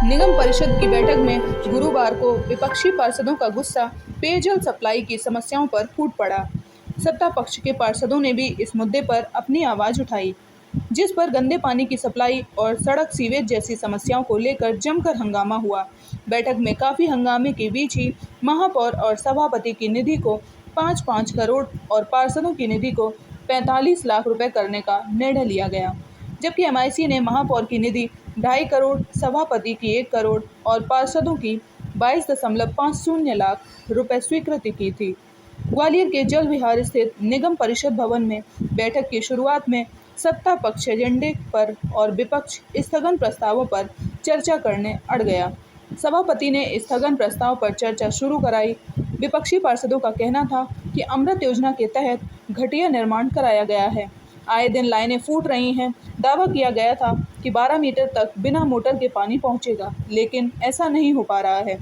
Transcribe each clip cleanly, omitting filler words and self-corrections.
निगम परिषद की बैठक में गुरुवार को विपक्षी पार्षदों का गुस्सा पेयजल सप्लाई की समस्याओं पर फूट पड़ा। सत्ता पक्ष के पार्षदों ने भी इस मुद्दे पर अपनी आवाज उठाई, जिस पर गंदे पानी की सप्लाई और सड़क सीवेज जैसी समस्याओं को लेकर जमकर हंगामा हुआ। बैठक में काफी हंगामे के बीच ही महापौर और सभापति की निधि को 5-5 करोड़ और पार्षदों की निधि को 45 लाख रुपए करने का निर्णय लिया गया, जबकि एमआईसी ने महापौर की निधि 2.5 करोड़, सभापति की 1 करोड़ और पार्षदों की 22.50 लाख रुपए स्वीकृति की थी। ग्वालियर के जल विहार स्थित निगम परिषद भवन में बैठक की शुरुआत में सत्ता पक्ष एजेंडे पर और विपक्ष स्थगन प्रस्तावों पर चर्चा करने अड़ गया। सभापति ने स्थगन प्रस्ताव पर चर्चा शुरू कराई। विपक्षी पार्षदों का कहना था कि अमृत योजना के तहत घटिया निर्माण कराया गया है, आए दिन लाइनें फूट रही हैं। दावा किया गया था कि 12 मीटर तक बिना मोटर के पानी पहुंचेगा, लेकिन ऐसा नहीं हो पा रहा है।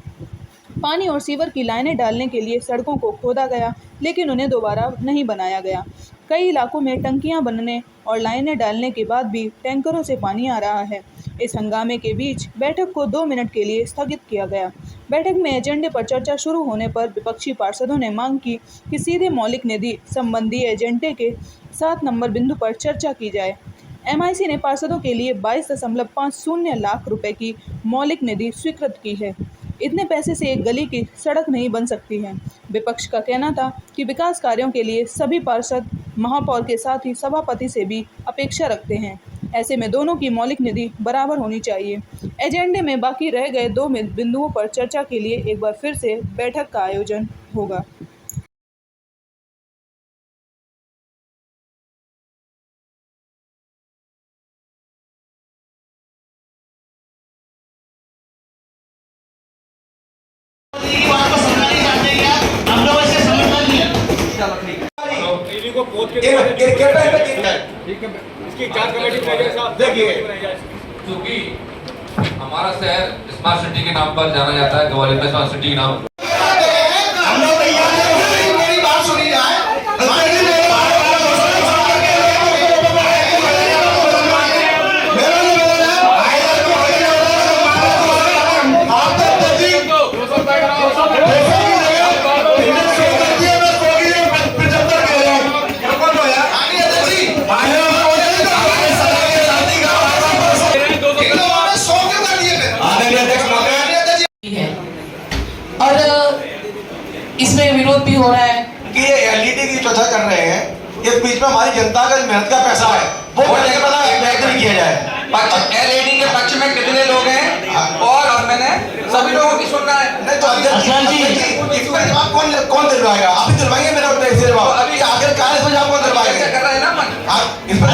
पानी और सीवर की लाइनें डालने के लिए सड़कों को खोदा गया, लेकिन उन्हें दोबारा नहीं बनाया गया। कई इलाकों में टंकियां बनने और लाइनें डालने के बाद भी टैंकरों से पानी आ रहा है। इस हंगामे के बीच बैठक को 2 मिनट के लिए स्थगित किया गया। बैठक में एजेंडे पर चर्चा शुरू होने पर विपक्षी पार्षदों ने मांग की कि सीधे मौलिक निधि संबंधी एजेंडे के 7 नंबर बिंदु पर चर्चा की जाए। एमआईसी ने पार्षदों के लिए 22.50 लाख रुपए की मौलिक निधि स्वीकृत की है। इतने पैसे से एक गली की सड़क नहीं बन सकती है। विपक्ष का कहना था कि विकास कार्यों के लिए सभी पार्षद महापौर के साथ ही सभापति से भी अपेक्षा रखते हैं। ऐसे में दोनों की मौलिक निधि बराबर होनी चाहिए। एजेंडे में बाकी रह गए 2 बिंदुओं पर चर्चा के लिए एक बार फिर से बैठक का आयोजन होगा। इसकी जांच कमेटी बनाई साहब। देखिए, क्योंकि हमारा शहर स्मार्ट सिटी के नाम पर जाना जाता है, ग्वालियर में स्मार्ट सिटी के नाम इसमें विरोध भी हो रहा है कि ये एलईडी की चौथा कर रहे हैं। इस बीच में हमारी जनता का मेहनत का पैसा है, वो बेहतर किया जाए। एलईडी के पक्ष में कितने लोग हैं और मैंने सभी लोगों की सुनना है। नहीं तो इसका जवाब कौन दिलवाएगा? आप ही दिलवाएंगे मेरा जवाब। अभी आखिर कार्य से आपको दिलवाएंगे कर रहे हैं ना मन। इस पर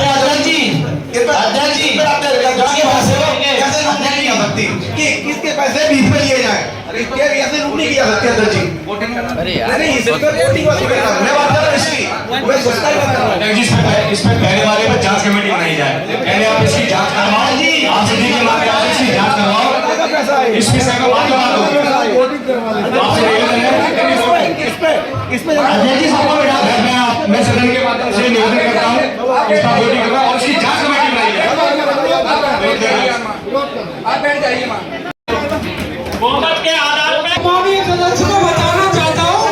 कैसे रोक नहीं आ सकती कि किसके पैसे बीच में लिए जाए? कैसे रोक नहीं किया सकती अध्यक्ष जी? नहीं इस पर वोटिंग वाली मैं बात कर रहा हूं इसकी, मैं सोचता ही इस पे पहले वाले पर जांच कमेटी बनाई जाए। पहले आप इसकी जांच करवाओ जी, आप सिटी के मामले आप इसकी जांच करवाओ, इस विषय में बात करवा दो। वोटिंग करवा दो। आपसे निवेदन है इस पे अध्यक्ष जी सबको बैठा मैं सदन के माध्यम से निवेदन करता हूं, इसका वोटिंग करवा और उसकी जांच कमेटी बनाई जाए। आप बैठ जाइए मां। बहुमत के आधार पर माननीय सदस्य को बताना चाहता हूँ,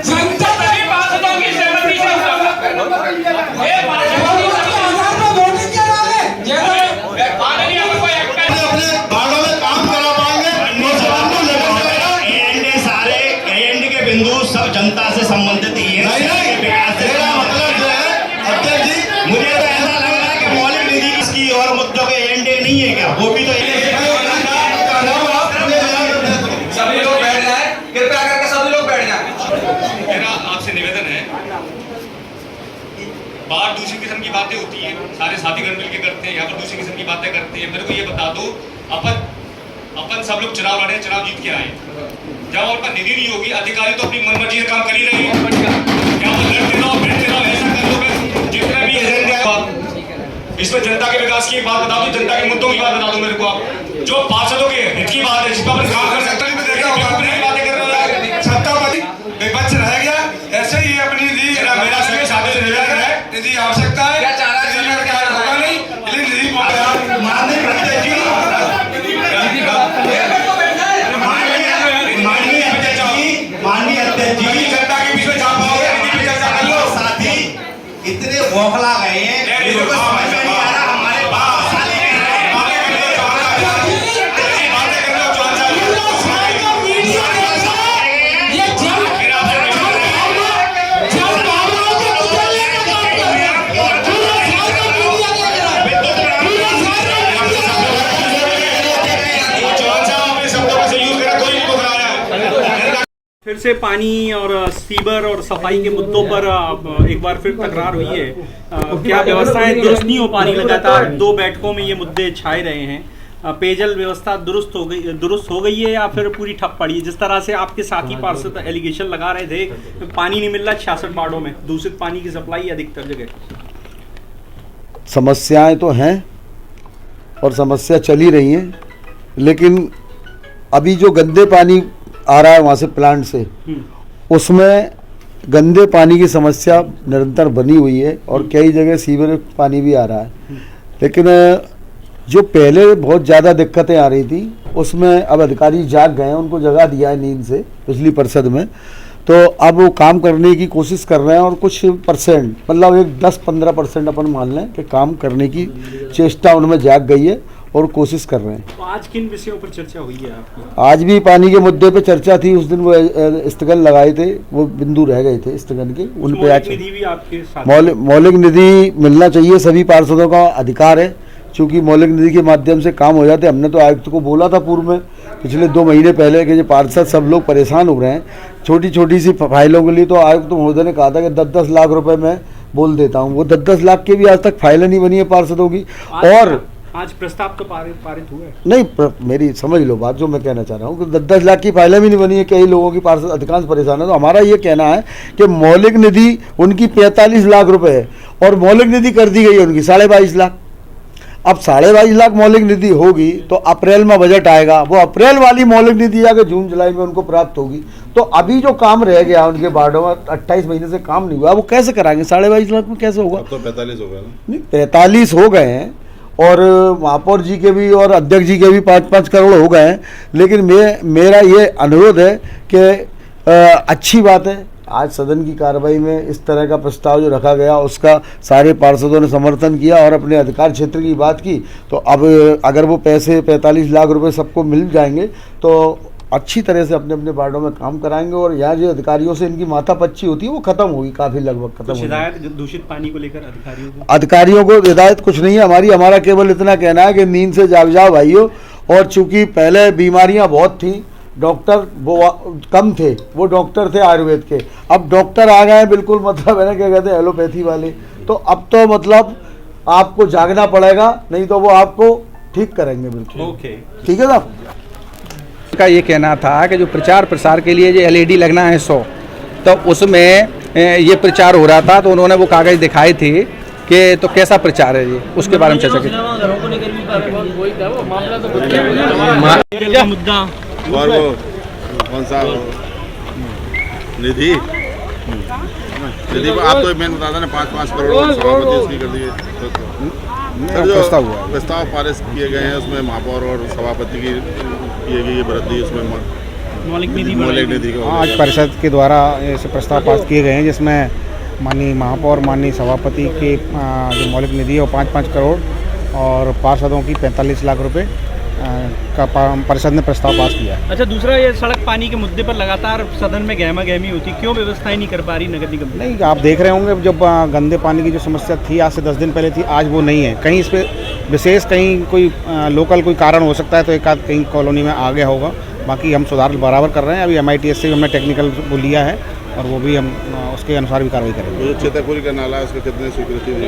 जनता सभी पार्षदों की सहमति से आधार पर वोटिंग क्या रहा है? अपने वार्डों में काम करा पाएंगे। एजेंडे के बिंदु सब जनता से संबंधित ही है। मतलब जो है अध्यक्ष जी, मुझे तो ऐसा लग रहा है कि मौलिक निधि इसकी और मुद्दों के एजेंडे नहीं है क्या? वो भी तो सभी लोग बैठ जाएं, कृपया करके सभी लोग बैठ जाएं। मेरा आपसे निवेदन है, बाहर दूसरी किस्म की बातें होती हैं, सारे साथीगण मिलकर करते हैं, यहाँ पर दूसरी किस्म की बातें करते हैं। मेरे को ये बता दो, अपन सब लोग चुनाव लड़े, चुनाव जीत के आए। जब उनका निधि नहीं होगी, अधिकारी तो अपनी मनमर्जी से काम कर ही रहे हैं। क्या वो लड़ते रहो, बैठते रहो, ऐसा कर लो। जितने भी एजेंडे हैं, इसमें जनता के विकास की बात बता दो, जनता के मुद्दों की बात बता दो मेरे को। आप जो पार्षदों के हित की बात है, जिस पर अपन काम कर सकते हैं, बातें कर रहे हैं। सत्तापति विपक्ष रह गया, ऐसे ही अपनी मेरा सभी साथी से निवेदन है, निधि आवश्यकता है। क्या चाह रहा है? होगा नहीं, निधि माननीय से पानी और सीवर और सफाई के मुद्दों पर एक बार फिर तकरार हुई है। क्या व्यवस्थाएं दुरुस्त नहीं हो पा रही? लगातार 2 बैठकों में ये मुद्दे छाए रहे हैं। पेयजल व्यवस्था दुरुस्त हो गई है या फिर पूरी ठप पड़ी है? जिस तरह से आपके साथी पार्षद एलिगेशन लगा रहे थे, पानी नहीं मिल रहा 66 वार्डों में, दूषित पानी की सप्लाई अधिकतर जगह। समस्याएं तो हैं और समस्या चल ही रही हैं, लेकिन अभी जो गंदे पानी आ रहा है वहाँ से प्लांट से, उसमें गंदे पानी की समस्या निरंतर बनी हुई है और कई जगह सीवर पानी भी आ रहा है। लेकिन जो पहले बहुत ज़्यादा दिक्कतें आ रही थी उसमें अब अधिकारी जाग गए हैं, उनको जगा दिया है नींद से पिछली परिषद में, तो अब वो काम करने की कोशिश कर रहे हैं और कुछ परसेंट, मतलब एक 10-15% अपन मान लें कि काम करने की चेष्टा उनमें जाग गई है और कोशिश कर रहे हैं। तो आज किन विषयों पर चर्चा हुई है आपकी? आज भी पानी के मुद्दे पे चर्चा थी। उस दिन वो स्थगन लगाए थे, वो बिंदु रह गए थे स्थगन के, उन पे आज निधि भी आपके साथ मौलिक निधि मिलना चाहिए, सभी पार्षदों का अधिकार है, क्योंकि मौलिक निधि के माध्यम से काम हो जाते। हमने तो आयुक्त को बोला था पूर्व में, पिछले 2 महीने पहले, कि जो पार्षद सब लोग परेशान हो रहे हैं छोटी छोटी सी फाइलों के लिए, तो आयुक्त महोदय ने कहा था कि 10-10 लाख रुपए मैं बोल देता हूँ। वो 10-10 लाख की भी आज तक फाइलें नहीं बनी है पार्षदों की। और आज प्रस्ताव तो पारित हुआ है। नहीं, मेरी समझ लो बात, जो मैं कहना चाह रहा हूँ कि 10-10 लाख की फाइलें भी नहीं बनी है, कई लोगों की पार्षद अधिकांश परेशान है। तो हमारा ये कहना है कि मौलिक निधि उनकी 45 लाख रुपए है और मौलिक निधि कर दी गई है उनकी 22.5 लाख। अब 22.5 लाख मौलिक निधि होगी तो अप्रैल में बजट आएगा, वो अप्रैल वाली मौलिक निधि जाकर जून जुलाई में उनको प्राप्त होगी। तो अभी जो काम रह गया उनके वार्डों में, 28 महीने से काम नहीं हुआ, वो कैसे कराएंगे? 22.5 लाख में कैसे होगा? अब तो 45 हो गए ना? नहीं, 45 हो गए हैं और महापौर जी के भी और अध्यक्ष जी के भी 5-5 करोड़ हो गए हैं। लेकिन मेरा ये अनुरोध है कि अच्छी बात है, आज सदन की कार्रवाई में इस तरह का प्रस्ताव जो रखा गया उसका सारे पार्षदों ने समर्थन किया और अपने अधिकार क्षेत्र की बात की। तो अब अगर वो पैसे 45 लाख रुपए सबको मिल जाएंगे तो अच्छी तरह से अपने अपने वार्डों में काम कराएंगे और यहाँ जो अधिकारियों से इनकी माथापच्ची होती है वो खत्म होगी, काफ़ी लगभग खत्म होगी। हिदायत दूषित पानी को लेकर अधिकारियों को हिदायत कुछ नहीं है हमारा केवल इतना कहना है कि नींद से जाग जाओ भाइयों। और चूंकि पहले बीमारियां बहुत थी, डॉक्टर वो कम थे, वो डॉक्टर थे आयुर्वेद के, अब डॉक्टर आ गए बिल्कुल, मतलब है ना, क्या कहते हैं, एलोपैथी वाले। तो अब तो मतलब आपको जागना पड़ेगा, नहीं तो वो आपको ठीक करेंगे बिल्कुल। ओके, ठीक है ना। का ये कहना था कि जो प्रचार प्रसार के लिए जो LED लगना है 100, तो उसमें ये प्रचार हो रहा था, तो उन्होंने वो कागज़ दिखाए थे कि तो कैसा प्रचार है ये, उसके बारे में चर्चा की। मुद्दा और वो कौन सा निधि आप तो मेन बता दें 5-5 करोड़ सभापति उसकी कर दिए। प्रस्ताव पारित किए गए हैं, उसमें महापौर और सभापति की किए गई वृद्धि, उसमें मौलिक निधि को आज परिषद के द्वारा ऐसे प्रस्ताव पास किए गए हैं, जिसमें माननीय महापौर, माननीय सभापति के जो मौलिक निधि है वो 5-5 करोड़ और पार्षदों की 45 लाख रुपए का परिषद ने प्रस्ताव पास किया है। अच्छा, दूसरा ये सड़क पानी के मुद्दे पर लगातार सदन में गहमा गहमी होती, क्यों व्यवस्थाएं नहीं कर पा रही नगर निगम? नहीं, आप देख रहे होंगे जब गंदे पानी की जो समस्या थी आज से 10 दिन पहले थी, आज वो नहीं है। कहीं इस पर विशेष कहीं कोई लोकल कोई कारण हो सकता है, तो एक आध कहीं कॉलोनी में आ गया होगा, बाकी हम सुधार बराबर कर रहे हैं। अभी MITS से हमने टेक्निकल वो लिया है और वो भी हम उसके अनुसार भी कार्रवाई करेंगे। जो छतरपुर का नाला है उसको कितने स्वीकृति दी?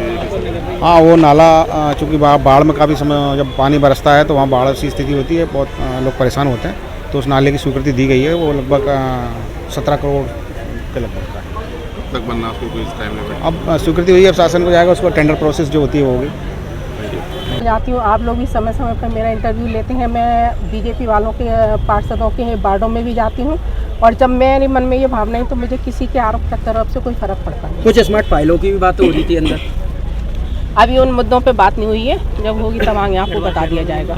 हाँ, वो नाला चूँकि बाढ़ में काफ़ी समय जब पानी बरसता है तो वहाँ बाढ़ सी स्थिति होती है, बहुत लोग परेशान होते हैं, तो उस नाले की स्वीकृति दी गई है। वो लगभग 17 करोड़ के लगभग का है। तक बनना उसको कोई टाइम लिमिट? अब स्वीकृति हुई है, अब शासन को जाएगा, उसको टेंडर प्रोसेस जो होती है वो होगी। जाती हूँ, आप लोग भी समय समय पर मेरा इंटरव्यू लेते हैं। मैं बीजेपी वालों के पार्षदों के वार्डों में भी जाती हूँ और जब मेरे मन में ये भावना है तो मुझे किसी के आरोप की तरफ से कोई फर्क पड़ता नहीं। कुछ स्मार्ट फाइलों की भी बात हो रही थी अंदर, अभी उन मुद्दों पे बात नहीं हुई है, जब होगी तब आगे आपको बता दिया जाएगा।